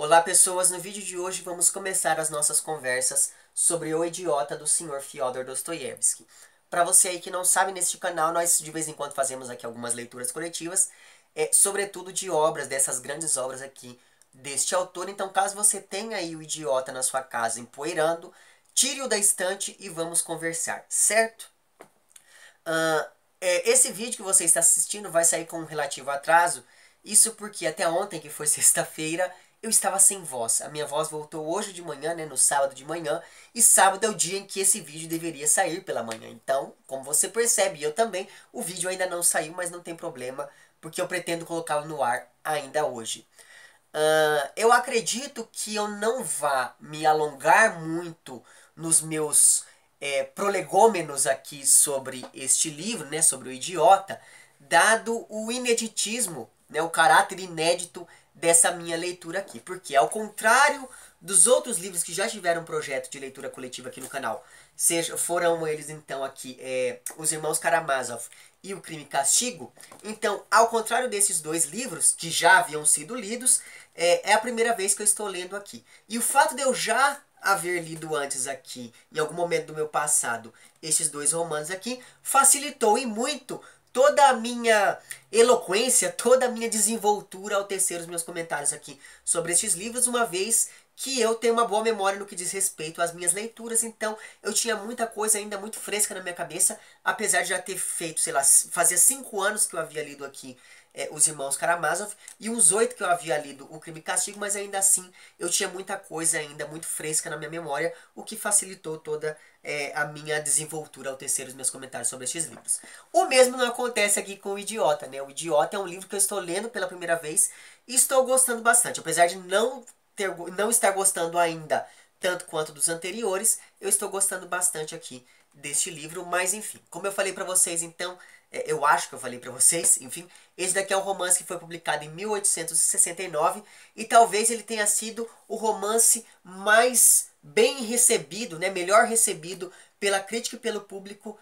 Olá pessoas, no vídeo de hoje vamos começar as nossas conversas sobre O Idiota do Sr. Fyodor Dostoiévski. Para você aí que não sabe, neste canal nós de vez em quando fazemos aqui algumas leituras coletivas, sobretudo de obras, dessas grandes obras aqui deste autor. Então caso você tenha aí O Idiota na sua casa empoeirando, tire-o da estante e vamos conversar, certo? Esse vídeo que você está assistindo vai sair com um relativo atraso. Isso porque até ontem, que foi sexta-feira, eu estava sem voz. A minha voz voltou hoje de manhã, né, no sábado de manhã. E sábado é o dia em que esse vídeo deveria sair pela manhã. Então, como você percebe, eu também, o vídeo ainda não saiu, mas não tem problema, porque eu pretendo colocá-lo no ar ainda hoje. Eu acredito que eu não vá me alongar muito nos meus prolegômenos aqui sobre este livro, né, sobre O Idiota, dado o ineditismo, né, o caráter inédito dessa minha leitura aqui. Porque ao contrário dos outros livros que já tiveram projeto de leitura coletiva aqui no canal, foram eles então aqui Os Irmãos Karamazov e O Crime e Castigo, então ao contrário desses dois livros que já haviam sido lidos, é a primeira vez que eu estou lendo aqui. E o fato de eu já haver lido antes aqui, em algum momento do meu passado, esses dois romances aqui, facilitou e muito toda a minha eloquência, toda a minha desenvoltura ao tecer os meus comentários aqui sobre estes livros, uma vez que eu tenho uma boa memória no que diz respeito às minhas leituras. Então eu tinha muita coisa ainda muito fresca na minha cabeça, apesar de já ter feito, sei lá, fazia 5 anos que eu havia lido aqui Os Irmãos Karamazov, e uns 8 que eu havia lido O Crime e Castigo, mas ainda assim eu tinha muita coisa ainda muito fresca na minha memória, o que facilitou toda a minha desenvoltura ao tecer os meus comentários sobre estes livros. O mesmo não acontece aqui com O Idiota, né? O Idiota é um livro que eu estou lendo pela primeira vez e estou gostando bastante. Apesar de não estar gostando ainda tanto quanto dos anteriores, eu estou gostando bastante aqui deste livro, mas enfim, como eu falei pra vocês, então, eu acho que eu falei pra vocês, enfim, esse daqui é um romance que foi publicado em 1869 e talvez ele tenha sido o romance mais bem recebido, né, melhor recebido pela crítica e pelo público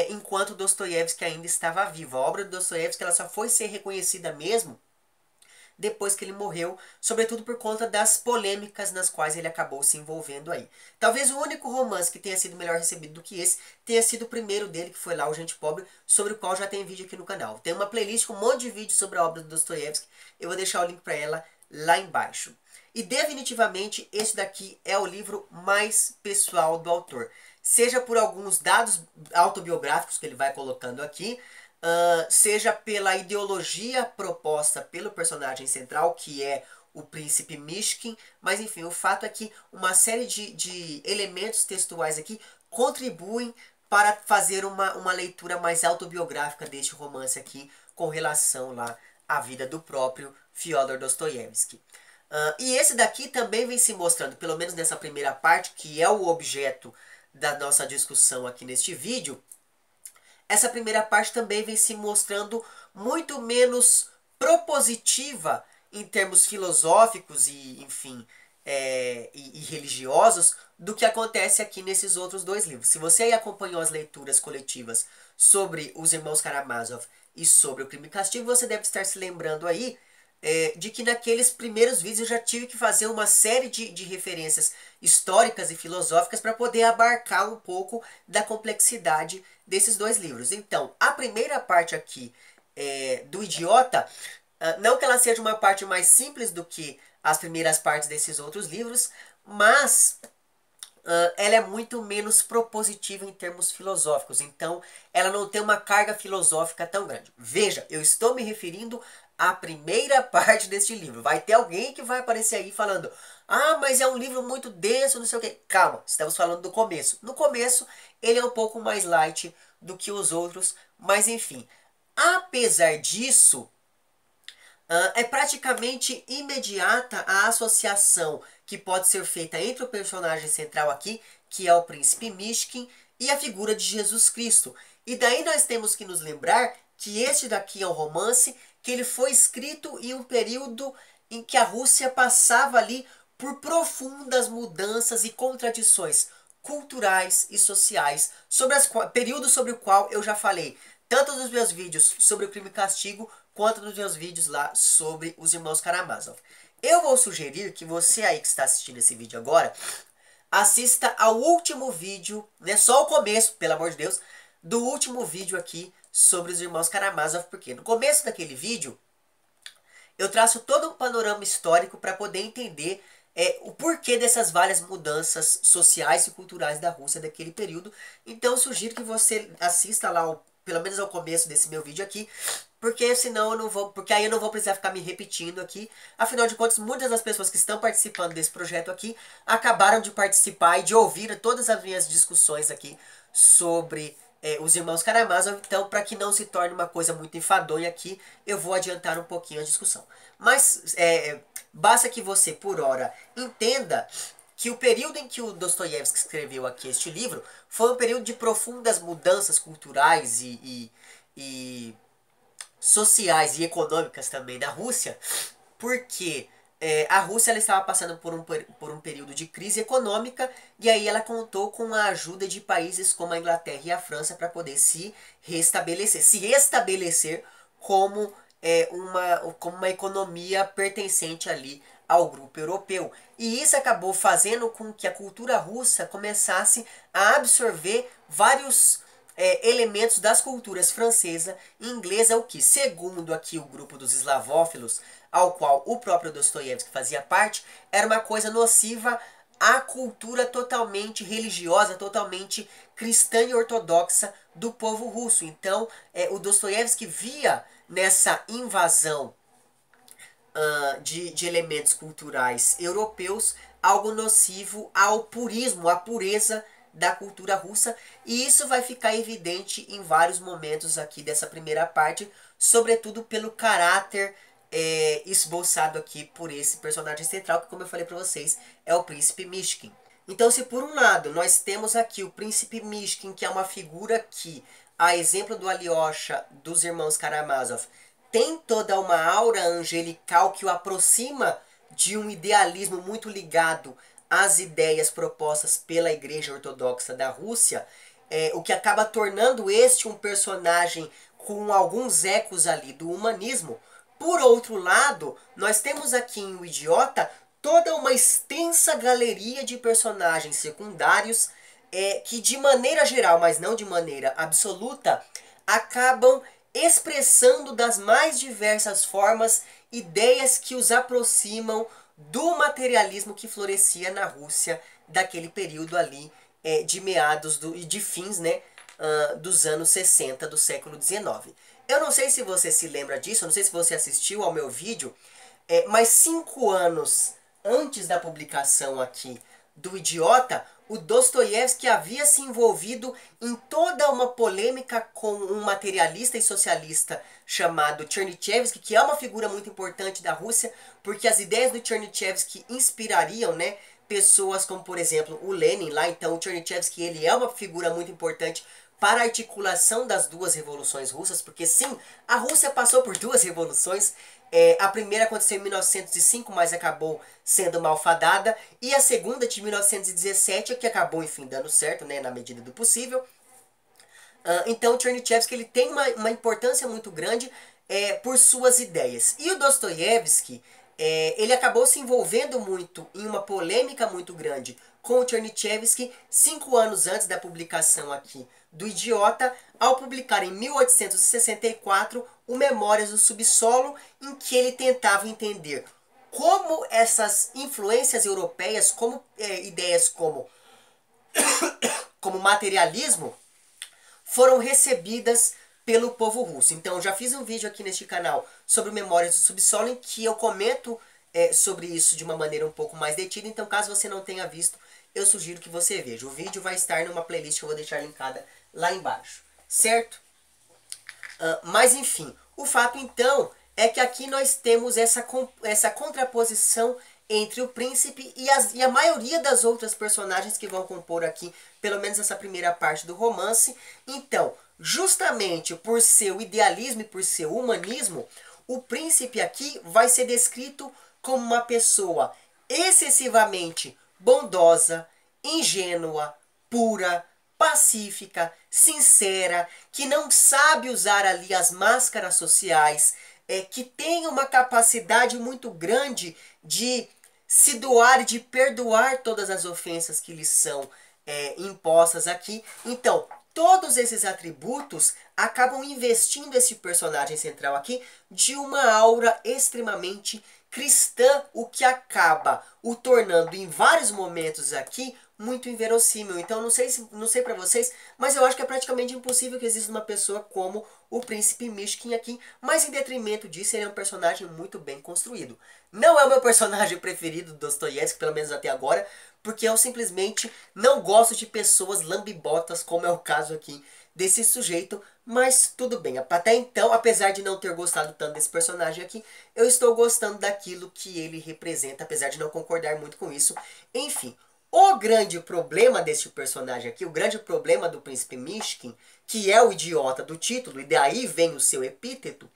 enquanto Dostoiévski ainda estava vivo. A obra de Dostoiévski ela só foi ser reconhecida mesmo depois que ele morreu, sobretudo por conta das polêmicas nas quais ele acabou se envolvendo aí. Talvez o único romance que tenha sido melhor recebido do que esse tenha sido o primeiro dele, que foi lá O Gente Pobre, sobre o qual já tem vídeo aqui no canal. Tem uma playlist com um monte de vídeos sobre a obra do Dostoiévski, eu vou deixar o link para ela lá embaixo. E definitivamente esse daqui é o livro mais pessoal do autor. Seja por alguns dados autobiográficos que ele vai colocando aqui, seja pela ideologia proposta pelo personagem central, que é o príncipe Mishkin, mas enfim, o fato é que uma série de elementos textuais aqui contribuem para fazer uma leitura mais autobiográfica deste romance aqui, com relação lá à vida do próprio Fyodor Dostoiévski. E esse daqui também vem se mostrando, pelo menos nessa primeira parte, que é o objeto da nossa discussão aqui neste vídeo. Essa primeira parte também vem se mostrando muito menos propositiva em termos filosóficos e, enfim, e religiosos do que acontece aqui nesses outros dois livros. Se você aí acompanhou as leituras coletivas sobre Os Irmãos Karamazov e sobre O Crime e Castigo, você deve estar se lembrando aí de que naqueles primeiros vídeos eu já tive que fazer uma série de referências históricas e filosóficas para poder abarcar um pouco da complexidade desses dois livros. Então, a primeira parte aqui do Idiota, não que ela seja uma parte mais simples do que as primeiras partes desses outros livros, mas ela é muito menos propositiva em termos filosóficos. Então, ela não tem uma carga filosófica tão grande. Veja, eu estou me referindo à primeira parte deste livro. Vai ter alguém que vai aparecer aí falando: ah, mas é um livro muito denso, não sei o que. Calma, estamos falando do começo. No começo, ele é um pouco mais light do que os outros, mas enfim. Apesar disso, é praticamente imediata a associação que pode ser feita entre o personagem central aqui, que é o príncipe Mishkin, e a figura de Jesus Cristo. E daí nós temos que nos lembrar que este daqui é um romance que ele foi escrito em um período em que a Rússia passava ali por profundas mudanças e contradições culturais e sociais, período sobre o qual eu já falei, tanto nos meus vídeos sobre o Crime e Castigo, quanto nos meus vídeos lá sobre Os Irmãos Karamazov. Eu vou sugerir que você aí que está assistindo esse vídeo agora, assista ao último vídeo, né, só o começo, pelo amor de Deus, do último vídeo aqui sobre os irmãos Karamazov, porque no começo daquele vídeo eu traço todo um panorama histórico para poder entender o porquê dessas várias mudanças sociais e culturais da Rússia daquele período. Então eu sugiro que você assista lá, pelo menos ao começo desse meu vídeo aqui, porque senão eu não vou, porque aí eu não vou precisar ficar me repetindo aqui. Afinal de contas, muitas das pessoas que estão participando desse projeto aqui acabaram de participar e de ouvir todas as minhas discussões aqui sobre os irmãos Karamazov. Então, para que não se torne uma coisa muito enfadonha aqui, eu vou adiantar um pouquinho a discussão. Mas basta que você, por hora, entenda que o período em que o Dostoiévski escreveu aqui este livro foi um período de profundas mudanças culturais e sociais e econômicas também na Rússia, porque a Rússia ela estava passando por um período de crise econômica, e aí ela contou com a ajuda de países como a Inglaterra e a França para poder se restabelecer como, como uma economia pertencente ali ao grupo europeu. E isso acabou fazendo com que a cultura russa começasse a absorver vários elementos das culturas francesa e inglesa, o que, segundo aqui o grupo dos eslavófilos, ao qual o próprio Dostoiévski fazia parte, era uma coisa nociva à cultura totalmente religiosa, totalmente cristã e ortodoxa do povo russo. Então, o Dostoiévski via nessa invasão de elementos culturais europeus algo nocivo ao purismo, à pureza da cultura russa, e isso vai ficar evidente em vários momentos aqui dessa primeira parte, sobretudo pelo caráter esboçado aqui por esse personagem central, que, como eu falei para vocês, é o príncipe Mishkin. Então, se por um lado nós temos aqui o príncipe Mishkin, que é uma figura que, a exemplo do Alyosha dos irmãos Karamazov, tem toda uma aura angelical que o aproxima de um idealismo muito ligado às ideias propostas pela Igreja Ortodoxa da Rússia, o que acaba tornando este um personagem com alguns ecos ali do humanismo. Por outro lado, nós temos aqui em O Idiota toda uma extensa galeria de personagens secundários que, de maneira geral, mas não de maneira absoluta, acabam expressando das mais diversas formas ideias que os aproximam do materialismo que florescia na Rússia daquele período ali de meados de fins, né, dos anos 60 do século XIX. Eu não sei se você se lembra disso, eu não sei se você assistiu ao meu vídeo, mas 5 anos antes da publicação aqui do Idiota, o Dostoiévski havia se envolvido em toda uma polêmica com um materialista e socialista chamado Chernyshevsky, que é uma figura muito importante da Rússia, porque as ideias do Chernyshevsky inspirariam, né, pessoas como, por exemplo, o Lenin lá. Então o Chernyshevsky, ele é uma figura muito importante para a articulação das duas revoluções russas, porque sim, a Rússia passou por duas revoluções. A primeira aconteceu em 1905, mas acabou sendo malfadada, e a segunda, de 1917, é que acabou, enfim, dando certo, né, na medida do possível. Então o Chernyshevsky, ele tem uma importância muito grande por suas ideias. E o Dostoiévski, ele acabou se envolvendo muito em uma polêmica muito grande com o Chernyshevsky 5 anos antes da publicação aqui do Idiota, ao publicar em 1864 o Memórias do Subsolo, em que ele tentava entender como essas influências europeias, como ideias como materialismo, foram recebidas pelo povo russo. Então, já fiz um vídeo aqui neste canal sobre o Memórias do Subsolo, em que eu comento sobre isso de uma maneira um pouco mais detida. Então, caso você não tenha visto, eu sugiro que você veja. O vídeo vai estar numa playlist que eu vou deixar linkada lá embaixo, certo? Mas, enfim, o fato, então, é que aqui nós temos essa contraposição entre o príncipe e a maioria das outras personagens que vão compor aqui, pelo menos essa primeira parte do romance. Então, justamente por seu idealismo e por seu humanismo, o príncipe aqui vai ser descrito como uma pessoa excessivamente bondosa, ingênua, pura, pacífica, sincera, que não sabe usar ali as máscaras sociais, que tem uma capacidade muito grande de se doar e de perdoar todas as ofensas que lhes são impostas aqui. Então, todos esses atributos acabam investindo esse personagem central aqui de uma aura extremamente cristã, o que acaba o tornando em vários momentos aqui muito inverossímil. Então não sei para vocês, mas eu acho que é praticamente impossível que exista uma pessoa como o Príncipe Mishkin aqui, mas em detrimento disso ele é um personagem muito bem construído. Não é o meu personagem preferido do Dostoiévski, pelo menos até agora, porque eu simplesmente não gosto de pessoas lambibotas, como é o caso aqui desse sujeito, mas tudo bem. Até então, apesar de não ter gostado tanto desse personagem aqui, eu estou gostando daquilo que ele representa, apesar de não concordar muito com isso. Enfim, o grande problema desse personagem aqui, o grande problema do Príncipe Mishkin, que é o idiota do título, e daí vem o seu epíteto,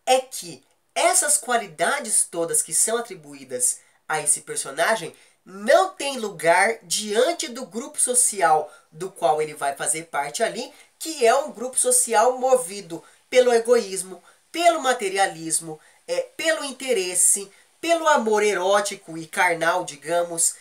é que essas qualidades todas que são atribuídas a esse personagem não tem lugar diante do grupo social do qual ele vai fazer parte ali, que é um grupo social movido pelo egoísmo, pelo materialismo, pelo interesse, pelo amor erótico e carnal, digamos,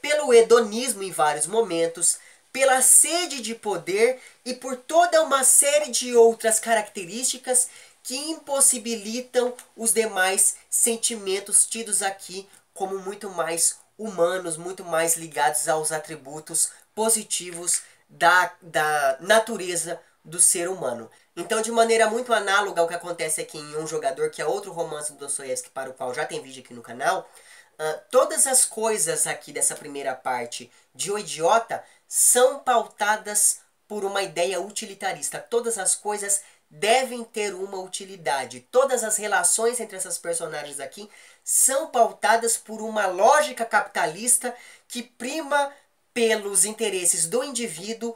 pelo hedonismo em vários momentos, pela sede de poder e por toda uma série de outras características que impossibilitam os demais sentimentos tidos aqui como muito mais humanos, muito mais ligados aos atributos positivos da natureza do ser humano. Então, de maneira muito análoga ao que acontece aqui em Um Jogador, que é outro romance do Dostoiévski, para o qual já tem vídeo aqui no canal, todas as coisas aqui dessa primeira parte de O Idiota são pautadas por uma ideia utilitarista. Todas as coisas devem ter uma utilidade. Todas as relações entre essas personagens aqui são pautadas por uma lógica capitalista que prima pelos interesses do indivíduo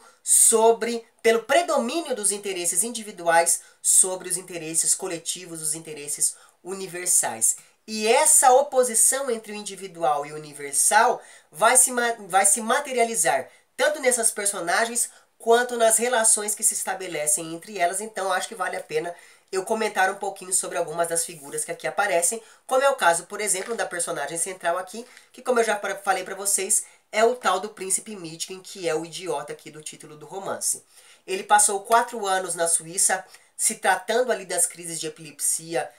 pelo predomínio dos interesses individuais sobre os interesses coletivos, os interesses universais. E essa oposição entre o individual e o universal vai se materializar tanto nessas personagens quanto nas relações que se estabelecem entre elas. Então acho que vale a pena eu comentar um pouquinho sobre algumas das figuras que aqui aparecem, como é o caso, por exemplo, da personagem central aqui, que como eu já falei para vocês, é o tal do Príncipe Mishkin, que é o idiota aqui do título do romance. Ele passou 4 anos na Suíça, se tratando ali das crises de epilepsia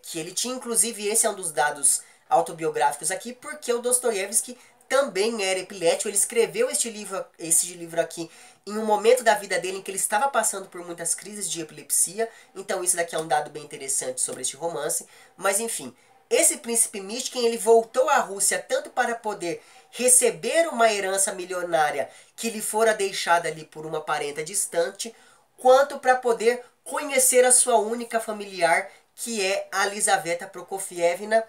que ele tinha. Inclusive esse é um dos dados autobiográficos aqui, porque o Dostoiévski também era epilético. Ele escreveu este livro aqui em um momento da vida dele em que ele estava passando por muitas crises de epilepsia. Então isso daqui é um dado bem interessante sobre este romance. Mas enfim, esse Príncipe Mishkin, ele voltou à Rússia tanto para poder receber uma herança milionária que lhe fora deixada ali por uma parenta distante, quanto para poder conhecer a sua única familiar, que é a Lisaveta Prokofievna,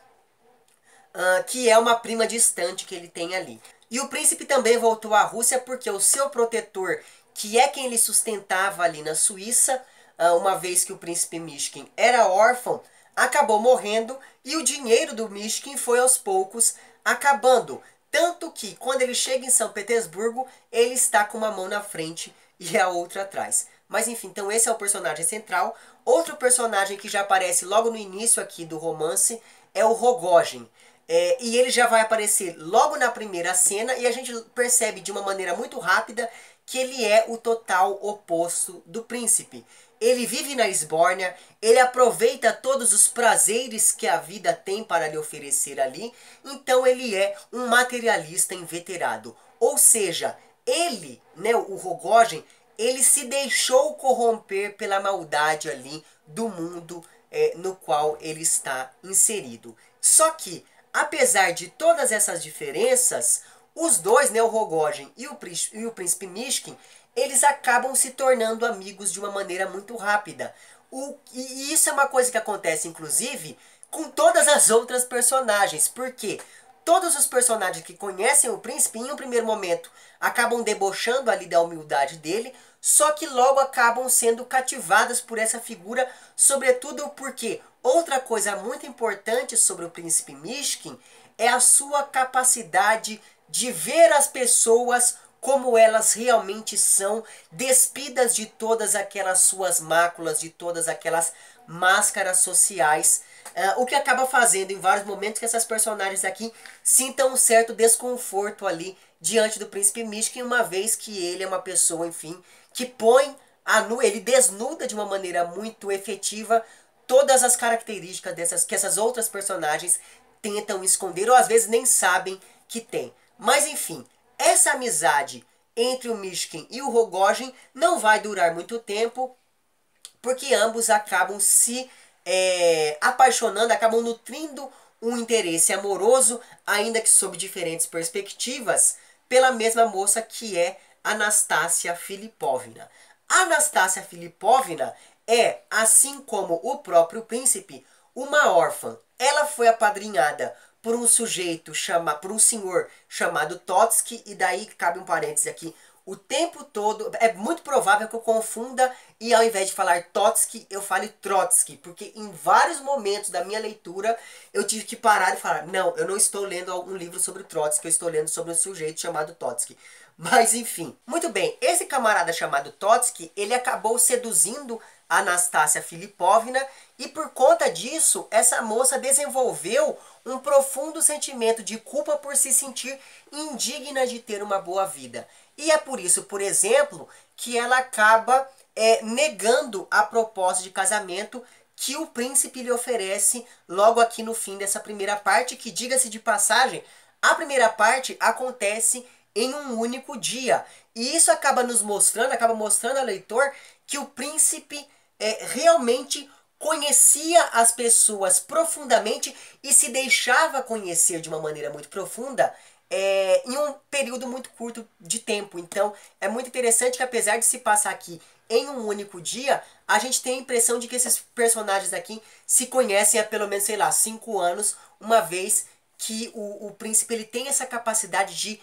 que é uma prima distante que ele tem ali. E o príncipe também voltou à Rússia porque o seu protetor, que é quem lhe sustentava ali na Suíça, uma vez que o príncipe Mishkin era órfão, acabou morrendo e o dinheiro do Mishkin foi aos poucos acabando. Tanto que quando ele chega em São Petersburgo, ele está com uma mão na frente e a outra atrás. Mas enfim, então esse é o personagem central. Outro personagem que já aparece logo no início aqui do romance é o Rogojin. E ele já vai aparecer logo na primeira cena e a gente percebe de uma maneira muito rápida que ele é o total oposto do príncipe. Ele vive na esbórnia, ele aproveita todos os prazeres que a vida tem para lhe oferecer ali, então ele é um materialista inveterado. Ou seja, ele, né, o Rogojin, ele se deixou corromper pela maldade ali do mundo no qual ele está inserido. Só que, apesar de todas essas diferenças, os dois, né, o Rogojin e o Príncipe Mishkin, eles acabam se tornando amigos de uma maneira muito rápida. E isso é uma coisa que acontece, inclusive, com todas as outras personagens. Porque todos os personagens que conhecem o príncipe, em um primeiro momento, acabam debochando ali da humildade dele, só que logo acabam sendo cativadas por essa figura, sobretudo porque outra coisa muito importante sobre o Príncipe Mishkin é a sua capacidade de ver as pessoas como elas realmente são, despidas de todas aquelas suas máculas, de todas aquelas máscaras sociais, O que acaba fazendo em vários momentos que essas personagens aqui sintam um certo desconforto ali diante do príncipe Michigan, uma vez que ele é uma pessoa, enfim, que põe ele desnuda de uma maneira muito efetiva todas as características que essas outras personagens tentam esconder ou às vezes nem sabem que tem. Mas enfim, essa amizade entre o Mishkin e o Rogojin não vai durar muito tempo, porque ambos acabam se apaixonando, acabam nutrindo um interesse amoroso, ainda que sob diferentes perspectivas, pela mesma moça que é Anastasia Filipovna. Anastasia Filipovna é, assim como o próprio príncipe, uma órfã. Ela foi apadrinhada por um por um senhor chamado Totsky, e daí cabe um parêntese aqui, o tempo todo, é muito provável que eu confunda e ao invés de falar Totsky, eu fale Trotsky, porque em vários momentos da minha leitura eu tive que parar e falar, não, eu não estou lendo algum livro sobre o Trotsky, eu estou lendo sobre um sujeito chamado Totsky. Mas enfim, muito bem, esse camarada chamado Totsky, ele acabou seduzindo a Anastasia Filipovna e por conta disso, essa moça desenvolveu um profundo sentimento de culpa por se sentir indigna de ter uma boa vida. E é por isso, por exemplo, que ela acaba negando a proposta de casamento que o príncipe lhe oferece logo aqui no fim dessa primeira parte, que, diga-se de passagem, a primeira parte acontece em um único dia. E isso acaba mostrando ao leitor que o príncipe realmente conhecia as pessoas profundamente e se deixava conhecer de uma maneira muito profunda em um período muito curto de tempo. Então é muito interessante que, apesar de se passar aqui em um único dia, a gente tem a impressão de que esses personagens aqui se conhecem há pelo menos, sei lá, 5 anos, uma vez que o príncipe ele tem essa capacidade de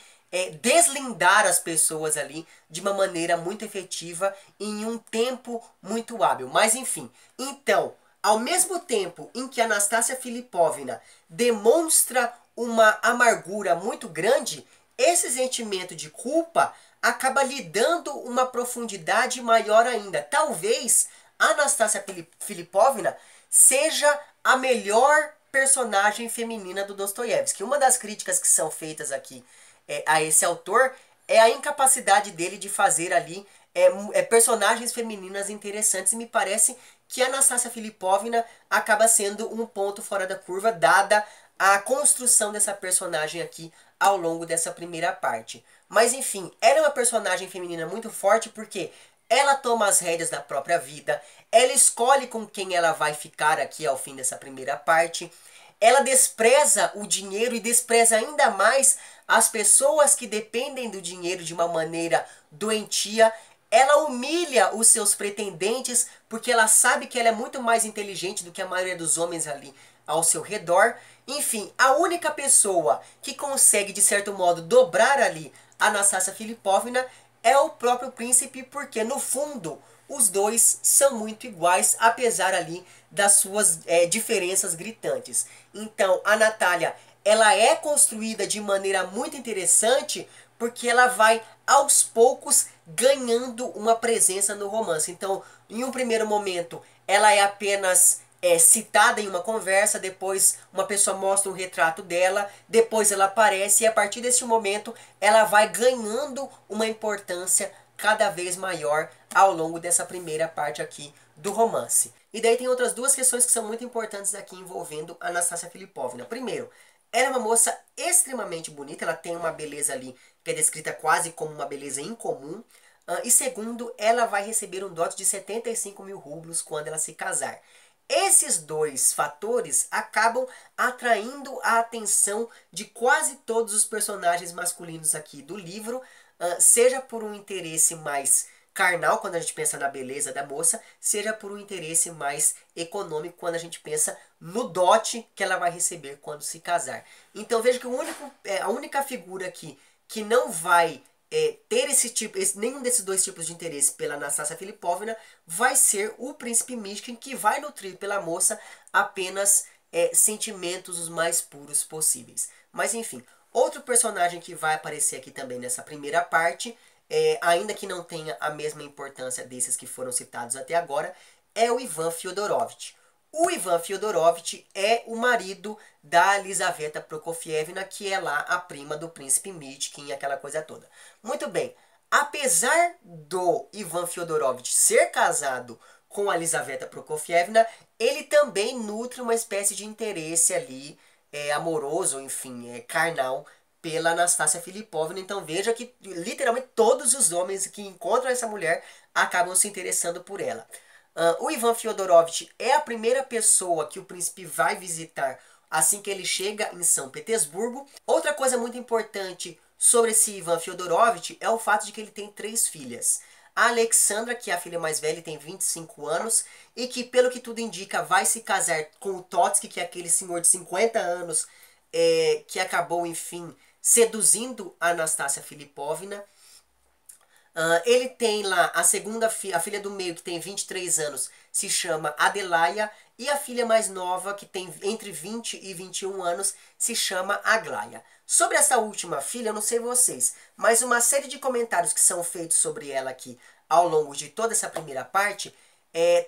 deslindar as pessoas ali de uma maneira muito efetiva em um tempo muito hábil. Mas enfim, então, ao mesmo tempo em que a Anastasia Filipovna demonstra uma amargura muito grande, esse sentimento de culpa acaba lhe dando uma profundidade maior ainda. Talvez a Anastasia Filipovna seja a melhor personagem feminina do Dostoiévski. Uma das críticas que são feitas aqui a esse autor é a incapacidade dele de fazer ali personagens femininas interessantes, e me parece que a Anastasia Filipovna acaba sendo um ponto fora da curva, dada a construção dessa personagem aqui ao longo dessa primeira parte. Mas enfim, ela é uma personagem feminina muito forte porque ela toma as rédeas da própria vida, ela escolhe com quem ela vai ficar aqui ao fim dessa primeira parte, ela despreza o dinheiro e despreza ainda mais as pessoas que dependem do dinheiro de uma maneira doentia. Ela humilha os seus pretendentes porque ela sabe que ela é muito mais inteligente do que a maioria dos homens ali ao seu redor. Enfim, a única pessoa que consegue, de certo modo, dobrar ali a Anastasia Filipovna é o próprio príncipe, porque no fundo os dois são muito iguais, apesar ali das suas diferenças gritantes. Então a Natália, ela é construída de maneira muito interessante porque ela vai aos poucos ganhando uma presença no romance. Então, em um primeiro momento, ela é apenas citada em uma conversa, depois uma pessoa mostra um retrato dela, depois ela aparece e a partir desse momento ela vai ganhando uma importância cada vez maior ao longo dessa primeira parte aqui do romance. E daí tem outras duas questões que são muito importantes aqui envolvendo a Anastasia Filipovna. Primeiro, ela é uma moça extremamente bonita, ela tem uma beleza ali que é descrita quase como uma beleza incomum. E segundo, ela vai receber um dote de 75 mil rublos quando ela se casar. Esses dois fatores acabam atraindo a atenção de quase todos os personagens masculinos aqui do livro, seja por um interesse mais carnal, quando a gente pensa na beleza da moça, seja por um interesse mais econômico, quando a gente pensa no dote que ela vai receber quando se casar. Então veja que a única figura aqui que não vai ter nenhum desses dois tipos de interesse pela Anastasia Filipovna vai ser o príncipe Mishkin, que vai nutrir pela moça apenas sentimentos os mais puros possíveis. Mas enfim, outro personagem que vai aparecer aqui também nessa primeira parte, ainda que não tenha a mesma importância desses que foram citados até agora, é o Ivan Fyodorovich. O Ivan Fyodorovich é o marido da Elizaveta Prokofievna, que é lá a prima do príncipe Mytkin, aquela coisa toda. Muito bem, apesar do Ivan Fyodorovich ser casado com a Elizaveta Prokofievna, ele também nutre uma espécie de interesse ali, amoroso, enfim, carnal, pela Anastácia Filipovna. Então veja que literalmente todos os homens que encontram essa mulher acabam se interessando por ela. O Ivan Fyodorovich é a primeira pessoa que o príncipe vai visitar assim que ele chega em São Petersburgo. Outra coisa muito importante sobre esse Ivan Fyodorovich é o fato de que ele tem 3 filhas. A Alexandra, que é a filha mais velha, tem 25 anos e que, pelo que tudo indica, vai se casar com o Totsky, que é aquele senhor de 50 anos que acabou, enfim, seduzindo a Anastácia Filipovna. Ele tem lá a segunda filha, a filha do meio, que tem 23 anos, se chama Adelaia. E a filha mais nova, que tem entre 20 e 21 anos, se chama Aglaia. Sobre essa última filha, eu não sei vocês, mas uma série de comentários que são feitos sobre ela aqui ao longo de toda essa primeira parte,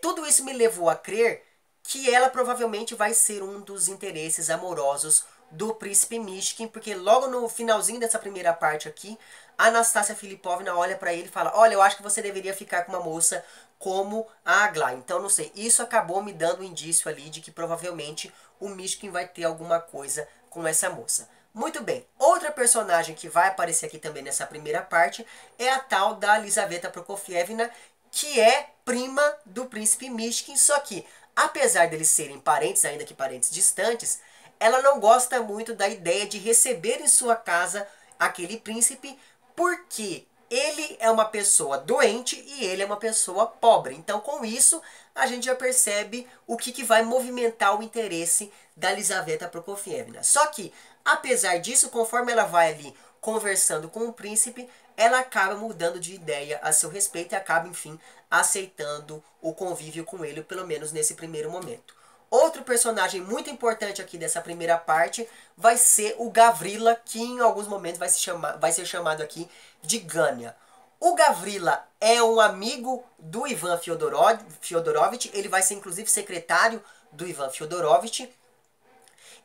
tudo isso me levou a crer que ela provavelmente vai ser um dos interesses amorosos do príncipe Myshkin, porque logo no finalzinho dessa primeira parte aqui, a Anastácia Filipovna olha pra ele e fala: olha, eu acho que você deveria ficar com uma moça como a Aglaia. Então, não sei, isso acabou me dando um indício ali de que provavelmente o Myshkin vai ter alguma coisa com essa moça. Muito bem, outra personagem que vai aparecer aqui também nessa primeira parte é a tal da Elizaveta Prokofievna, que é prima do príncipe Myshkin, só que, apesar deles serem parentes, ainda que parentes distantes, ela não gosta muito da ideia de receber em sua casa aquele príncipe, porque ele é uma pessoa doente e ele é uma pessoa pobre. Então, com isso, a gente já percebe o que vai movimentar o interesse da Elizaveta Prokofievna. Só que, apesar disso, conforme ela vai ali conversando com o príncipe, ela acaba mudando de ideia a seu respeito e acaba, enfim, aceitando o convívio com ele, pelo menos nesse primeiro momento. Outro personagem muito importante aqui dessa primeira parte vai ser o Gavrila, que em alguns momentos vai ser chamado aqui de Gania. O Gavrila é um amigo do Ivan Fyodorovich, ele vai ser inclusive secretário do Ivan Fyodorovich,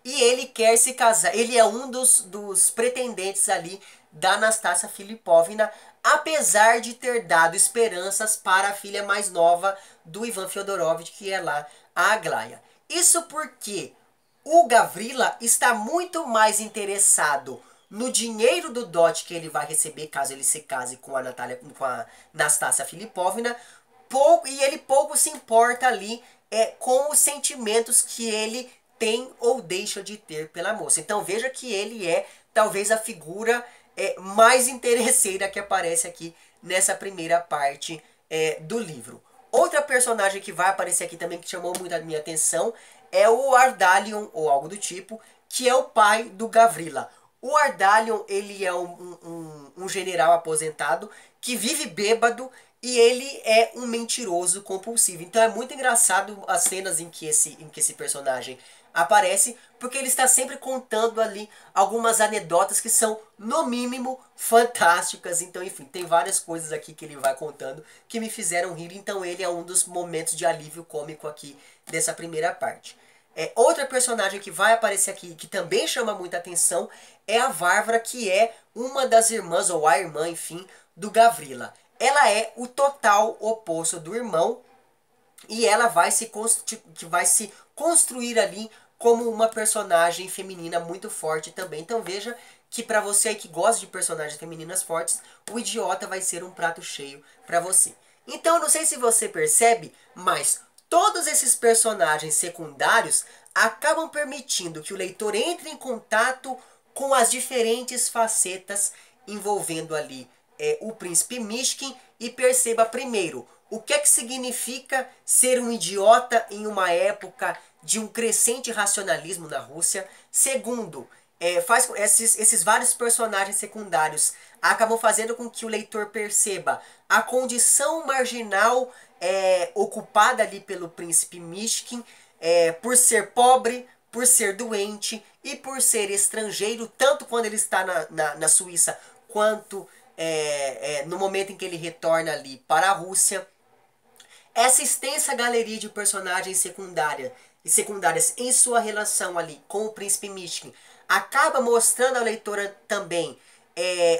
e ele quer se casar, ele é um dos pretendentes ali da Anastácia Filipovna, apesar de ter dado esperanças para a filha mais nova do Ivan Fyodorovich, que é lá a Aglaia. Isso porque o Gavrila está muito mais interessado no dinheiro do dote que ele vai receber caso ele se case com a Anastácia Filipovna, e ele pouco se importa ali com os sentimentos que ele tem ou deixa de ter pela moça. Então veja que ele é talvez a figura mais interesseira que aparece aqui nessa primeira parte do livro. Outra personagem que vai aparecer aqui também que chamou muito a minha atenção é o Ardalion, ou algo do tipo, que é o pai do Gavrila. O Ardalion, ele é um general aposentado que vive bêbado e ele é um mentiroso compulsivo. Então é muito engraçado as cenas em que esse personagem aparece, porque ele está sempre contando ali algumas anedotas que são, no mínimo, fantásticas. Então, enfim, tem várias coisas aqui que ele vai contando que me fizeram rir. Então ele é um dos momentos de alívio cômico aqui dessa primeira parte. Outra personagem que vai aparecer aqui, que também chama muita atenção, é a Varvara, que é uma das irmãs, ou a irmã, enfim, do Gavrila. Ela é o total oposto do irmão, e ela vai se construir ali como uma personagem feminina muito forte também. Então veja que para você aí que gosta de personagens femininas fortes, o Idiota vai ser um prato cheio para você. Então eu não sei se você percebe, mas todos esses personagens secundários acabam permitindo que o leitor entre em contato com as diferentes facetas envolvendo ali o príncipe Myshkin e perceba primeiro o que é que significa ser um idiota em uma época de um crescente racionalismo na Rússia. Segundo, esses vários personagens secundários acabam fazendo com que o leitor perceba a condição marginal ocupada ali pelo príncipe Myshkin, por ser pobre, por ser doente e por ser estrangeiro, tanto quando ele está na Suíça, quanto no momento em que ele retorna ali para a Rússia. Essa extensa galeria de personagens secundária e secundárias em sua relação ali com o príncipe Mishkin, acaba mostrando ao leitor também,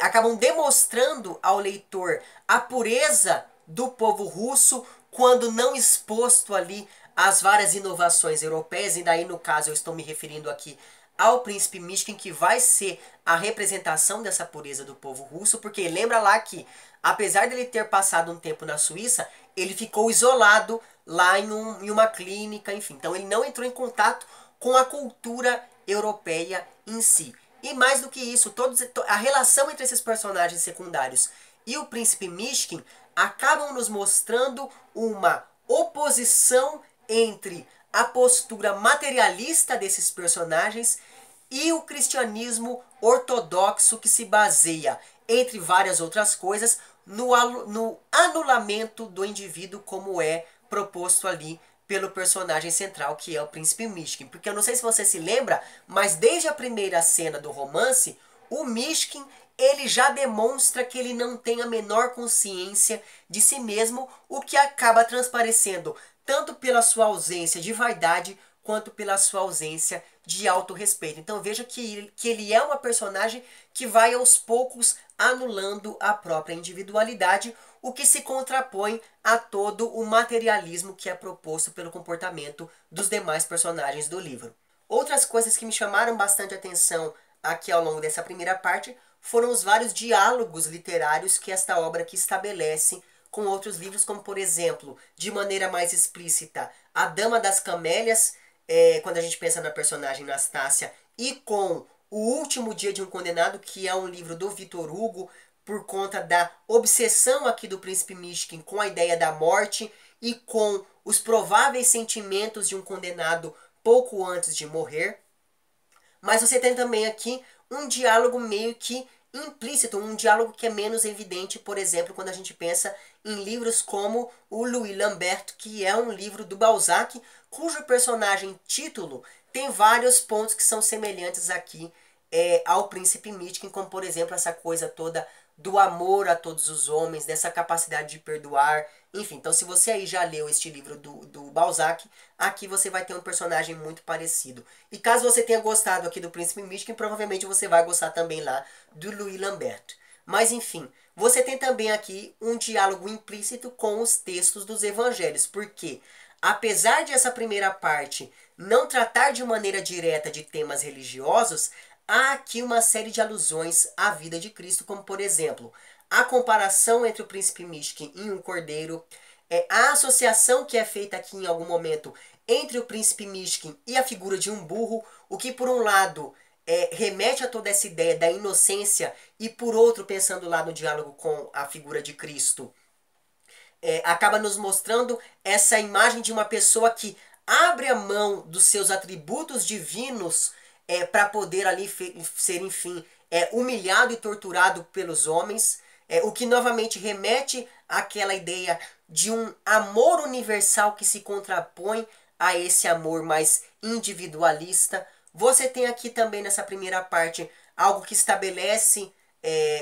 acabam demonstrando ao leitor a pureza do povo russo quando não exposto ali às várias inovações europeias, e daí no caso eu estou me referindo aqui ao príncipe Mishkin, que vai ser a representação dessa pureza do povo russo, porque lembra lá que, apesar dele ter passado um tempo na Suíça, ele ficou isolado lá em uma clínica, enfim. Então ele não entrou em contato com a cultura europeia em si. E mais do que isso, a relação entre esses personagens secundários e o príncipe Mishkin acabam nos mostrando uma oposição entre a postura materialista desses personagens e o cristianismo ortodoxo, que se baseia, entre várias outras coisas, no anulamento do indivíduo, como é proposto ali pelo personagem central, que é o príncipe Mishkin. Porque eu não sei se você se lembra, mas desde a primeira cena do romance, o Mishkin, ele já demonstra que ele não tem a menor consciência de si mesmo, o que acaba transparecendo tanto pela sua ausência de vaidade, quanto pela sua ausência de autorrespeito. Então veja que ele é uma personagem que vai aos poucos anulando a própria individualidade, o que se contrapõe a todo o materialismo que é proposto pelo comportamento dos demais personagens do livro. Outras coisas que me chamaram bastante atenção aqui ao longo dessa primeira parte foram os vários diálogos literários que esta obra aqui estabelece com outros livros, como por exemplo, de maneira mais explícita, A Dama das Camélias, quando a gente pensa na personagem Nastácia, e com O Último Dia de um Condenado, que é um livro do Victor Hugo, por conta da obsessão aqui do príncipe Mishkin com a ideia da morte e com os prováveis sentimentos de um condenado pouco antes de morrer. Mas você tem também aqui um diálogo meio que implícito, um diálogo que é menos evidente, por exemplo, quando a gente pensa em livros como o Louis Lambert, que é um livro do Balzac, cujo personagem título tem vários pontos que são semelhantes aqui ao príncipe Mishkin, como por exemplo essa coisa toda do amor a todos os homens, dessa capacidade de perdoar, enfim. Então se você aí já leu este livro do Balzac, aqui você vai ter um personagem muito parecido. E caso você tenha gostado aqui do príncipe Mishkin, provavelmente você vai gostar também lá do Louis Lambert. Mas enfim, você tem também aqui um diálogo implícito com os textos dos evangelhos, porque apesar de essa primeira parte não tratar de maneira direta de temas religiosos, há aqui uma série de alusões à vida de Cristo, como por exemplo, a comparação entre o príncipe Mishkin e um cordeiro, a associação que é feita aqui em algum momento entre o príncipe Mishkin e a figura de um burro, o que por um lado remete a toda essa ideia da inocência, e por outro, pensando lá no diálogo com a figura de Cristo, acaba nos mostrando essa imagem de uma pessoa que abre a mão dos seus atributos divinos para poder ali ser, enfim, humilhado e torturado pelos homens, o que novamente remete àquela ideia de um amor universal que se contrapõe a esse amor mais individualista. Você tem aqui também nessa primeira parte algo que estabelece,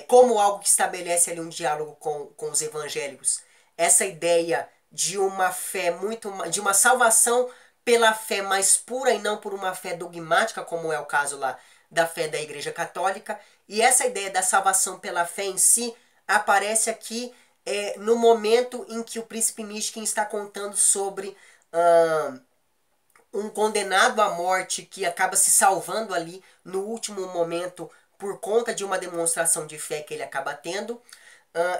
como algo que estabelece ali um diálogo com os evangélicos, essa ideia de uma fé de uma salvação pela fé mais pura e não por uma fé dogmática, como é o caso lá da fé da Igreja Católica. E essa ideia da salvação pela fé em si aparece aqui no momento em que o príncipe Mishkin está contando sobre um condenado à morte que acaba se salvando ali no último momento por conta de uma demonstração de fé que ele acaba tendo.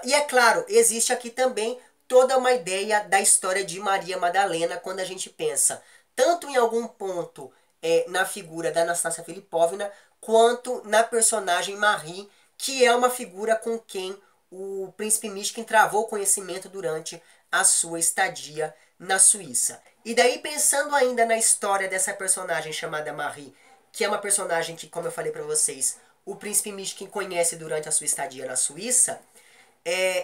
E é claro, existe aqui também toda uma ideia da história de Maria Madalena, quando a gente pensa tanto em algum ponto na figura da Anastácia Filipovna, quanto na personagem Marie, que é uma figura com quem o príncipe Mishkin travou conhecimento durante a sua estadia na Suíça. E daí, pensando ainda na história dessa personagem chamada Marie, que é uma personagem que, como eu falei para vocês, o príncipe Mishkin conhece durante a sua estadia na Suíça,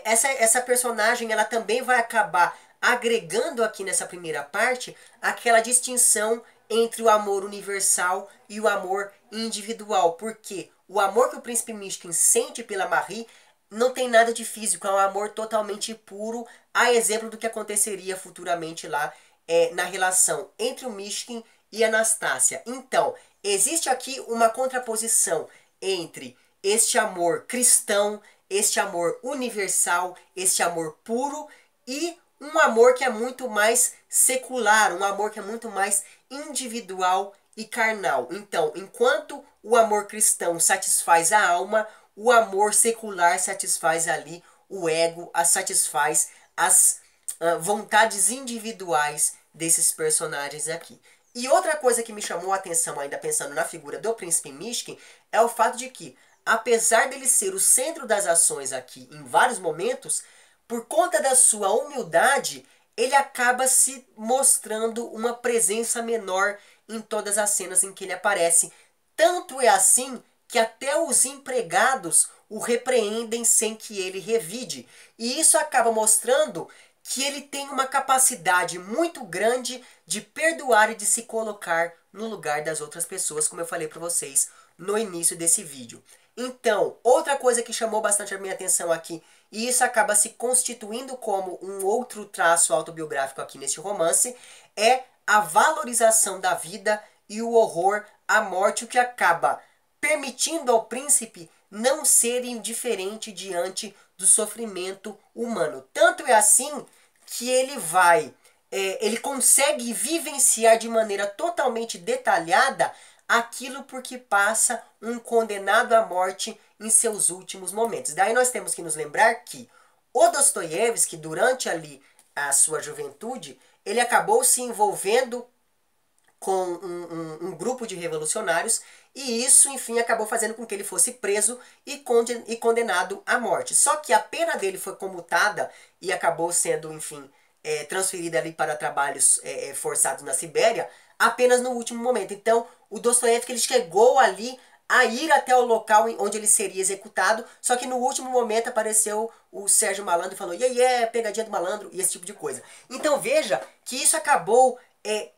essa personagem ela também vai acabar agregando aqui nessa primeira parte aquela distinção entre o amor universal e o amor individual, porque o amor que o príncipe Mishkin sente pela Marie não tem nada de físico, é um amor totalmente puro, a exemplo do que aconteceria futuramente lá na relação entre o Mishkin e a Anastácia. Então, existe aqui uma contraposição entre este amor cristão, este amor universal, este amor puro e um amor que é muito mais secular, um amor que é muito mais individual e carnal. Então, enquanto o amor cristão satisfaz a alma, o amor secular satisfaz ali o ego, satisfaz as vontades individuais desses personagens aqui. E outra coisa que me chamou a atenção, ainda pensando na figura do príncipe Mishkin, é o fato de que, apesar dele ser o centro das ações aqui em vários momentos, por conta da sua humildade, ele acaba se mostrando uma presença menor em todas as cenas em que ele aparece. Tanto é assim que até os empregados o repreendem sem que ele revide. E isso acaba mostrando que ele tem uma capacidade muito grande de perdoar e de se colocar no lugar das outras pessoas, como eu falei para vocês no início desse vídeo. Então, outra coisa que chamou bastante a minha atenção aqui, e isso acaba se constituindo como um outro traço autobiográfico aqui nesse romance, é a valorização da vida e o horror à morte, o que acaba permitindo ao príncipe não ser indiferente diante do sofrimento humano. Tanto é assim que ele consegue vivenciar de maneira totalmente detalhada aquilo por que passa um condenado à morte em seus últimos momentos. Daí nós temos que nos lembrar que o Dostoiévski, durante ali a sua juventude, ele acabou se envolvendo com um grupo de revolucionários e isso, enfim, acabou fazendo com que ele fosse preso e condenado à morte. Só que a pena dele foi comutada e acabou sendo, enfim, transferida ali para trabalhos forçados na Sibéria apenas no último momento. Então, o Dostoiévski ele chegou ali a ir até o local onde ele seria executado, só que no último momento apareceu o Sérgio Malandro e falou, pegadinha do malandro, e esse tipo de coisa. Então veja que isso acabou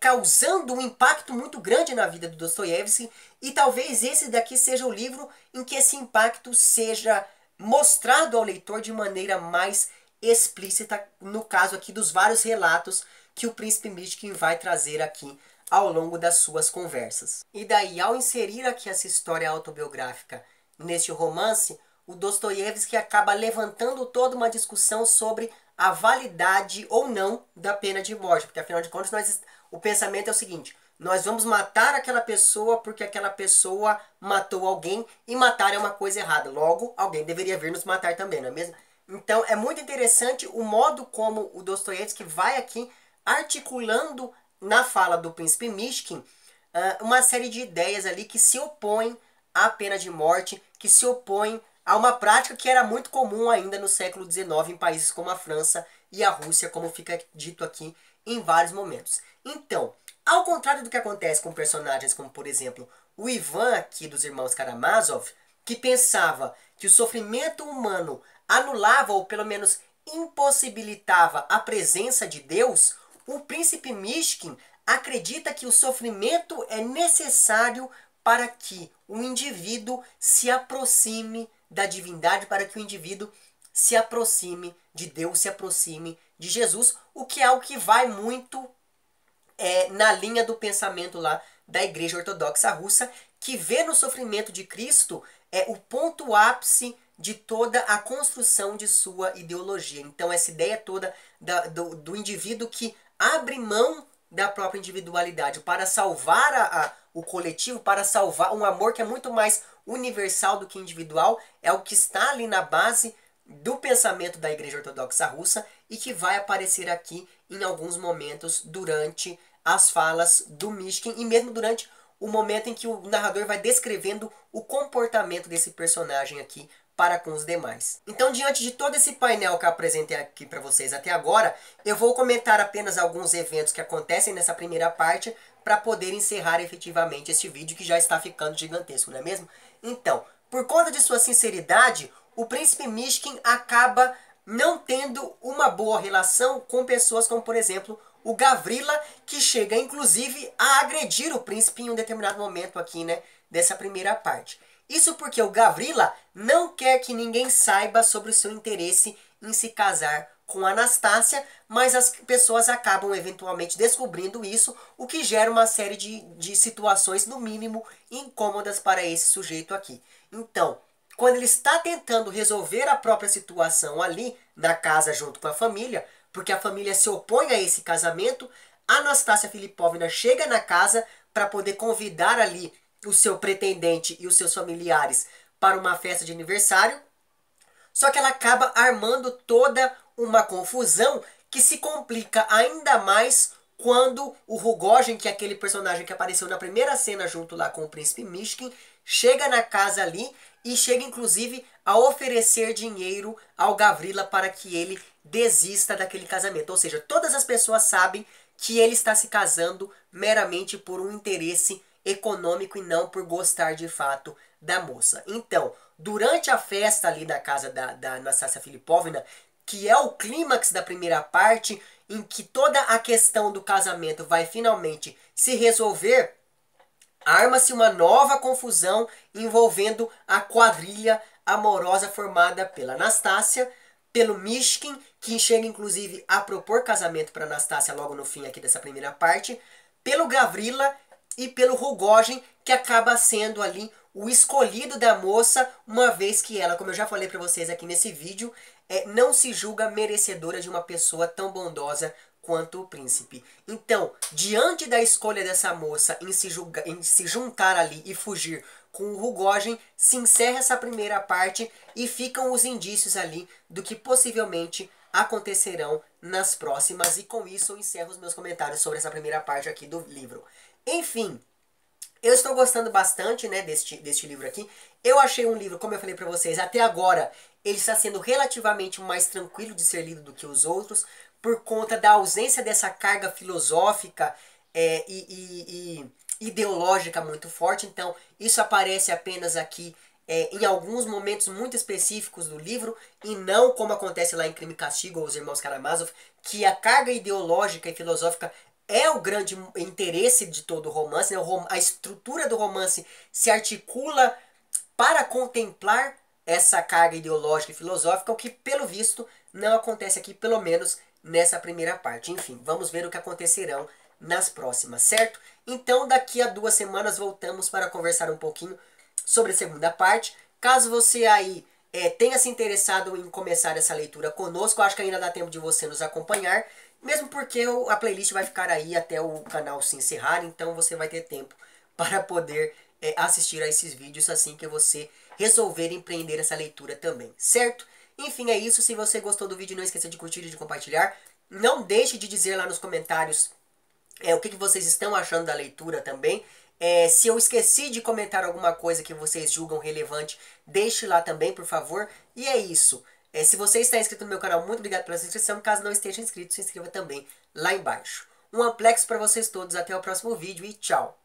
causando um impacto muito grande na vida do Dostoiévski, e talvez esse daqui seja o livro em que esse impacto seja mostrado ao leitor de maneira mais explícita, no caso aqui dos vários relatos que o príncipe Mishkin vai trazer aqui ao longo das suas conversas. E daí, ao inserir aqui essa história autobiográfica neste romance, o Dostoiévski acaba levantando toda uma discussão sobre a validade ou não da pena de morte, porque afinal de contas o pensamento é o seguinte, nós vamos matar aquela pessoa porque aquela pessoa matou alguém e matar é uma coisa errada, logo alguém deveria vir nos matar também, não é mesmo? Então é muito interessante o modo como o Dostoiévski vai aqui articulando na fala do príncipe Mishkin uma série de ideias ali que se opõem à pena de morte, que se opõem a uma prática que era muito comum ainda no século XIX em países como a França e a Rússia, como fica dito aqui em vários momentos. Então, ao contrário do que acontece com personagens como, por exemplo, o Ivan aqui dos irmãos Karamazov, que pensava que o sofrimento humano anulava ou pelo menos impossibilitava a presença de Deus, o príncipe Mishkin acredita que o sofrimento é necessário para que o indivíduo se aproxime da divindade, para que o indivíduo se aproxime de Deus, se aproxime de Jesus, o que é algo que vai muito na linha do pensamento lá da Igreja Ortodoxa Russa, que vê no sofrimento de Cristo o ponto ápice de toda a construção de sua ideologia. Então essa ideia toda do indivíduo que abre mão da própria individualidade para salvar o coletivo, para salvar um amor que é muito mais universal do que individual, é o que está ali na base do pensamento da Igreja Ortodoxa Russa e que vai aparecer aqui em alguns momentos durante as falas do Mishkin e mesmo durante o momento em que o narrador vai descrevendo o comportamento desse personagem aqui para com os demais. Então, diante de todo esse painel que eu apresentei aqui para vocês até agora, eu vou comentar apenas alguns eventos que acontecem nessa primeira parte para poder encerrar efetivamente este vídeo que já está ficando gigantesco, não é mesmo? Então, por conta de sua sinceridade, o príncipe Mishkin acaba não tendo uma boa relação com pessoas como, por exemplo, o Gavrila, que chega inclusive a agredir o príncipe em um determinado momento aqui, né, dessa primeira parte. Isso porque o Gavrila não quer que ninguém saiba sobre o seu interesse em se casar com Anastácia, mas as pessoas acabam eventualmente descobrindo isso, o que gera uma série de situações, no mínimo, incômodas para esse sujeito aqui. Então, quando ele está tentando resolver a própria situação ali, na casa junto com a família, porque a família se opõe a esse casamento, Anastácia Filipovna chega na casa para poder convidar ali o seu pretendente e os seus familiares para uma festa de aniversário. Só que ela acaba armando toda uma confusão que se complica ainda mais quando o Rugogin, que é aquele personagem que apareceu na primeira cena junto lá com o príncipe Mishkin, chega na casa ali e chega inclusive a oferecer dinheiro ao Gavrila para que ele desista daquele casamento. Ou seja, todas as pessoas sabem que ele está se casando meramente por um interesse econômico e não por gostar de fato da moça. Então, durante a festa ali da casa da Anastácia Filipovna, que é o clímax da primeira parte, em que toda a questão do casamento vai finalmente se resolver, arma-se uma nova confusão envolvendo a quadrilha amorosa formada pela Anastácia, pelo Mishkin, que chega inclusive a propor casamento para Anastácia logo no fim aqui dessa primeira parte, pelo Gavrila e pelo Rugogin, que acaba sendo ali o escolhido da moça, uma vez que ela, como eu já falei para vocês aqui nesse vídeo, não se julga merecedora de uma pessoa tão bondosa quanto o príncipe. Então, diante da escolha dessa moça em se juntar ali e fugir com o Rugogin, se encerra essa primeira parte e ficam os indícios ali do que possivelmente acontecerão nas próximas. E com isso eu encerro os meus comentários sobre essa primeira parte aqui do livro. Enfim, eu estou gostando bastante, né, deste livro aqui. Eu achei um livro, como eu falei para vocês, até agora ele está sendo relativamente mais tranquilo de ser lido do que os outros, por conta da ausência dessa carga filosófica e ideológica muito forte. Então, isso aparece apenas aqui em alguns momentos muito específicos do livro, e não como acontece lá em Crime e Castigo ou Os Irmãos Karamazov, que a carga ideológica e filosófica é o grande interesse de todo o romance, né? A estrutura do romance se articula para contemplar essa carga ideológica e filosófica, o que, pelo visto, não acontece aqui, pelo menos nessa primeira parte. Enfim, vamos ver o que acontecerão nas próximas, certo? Então, daqui a 2 semanas voltamos para conversar um pouquinho sobre a segunda parte. Caso você aí tenha se interessado em começar essa leitura conosco, eu acho que ainda dá tempo de você nos acompanhar, mesmo porque a playlist vai ficar aí até o canal se encerrar, então você vai ter tempo para poder assistir a esses vídeos assim que você resolver empreender essa leitura também, certo? Enfim, é isso. Se você gostou do vídeo, não esqueça de curtir e de compartilhar. Não deixe de dizer lá nos comentários o que vocês estão achando da leitura também. Se eu esqueci de comentar alguma coisa que vocês julgam relevante, deixe lá também, por favor. E é isso. Se você está inscrito no meu canal, muito obrigado pela sua inscrição. Caso não esteja inscrito, se inscreva também lá embaixo. Um amplex para vocês todos. Até o próximo vídeo e tchau!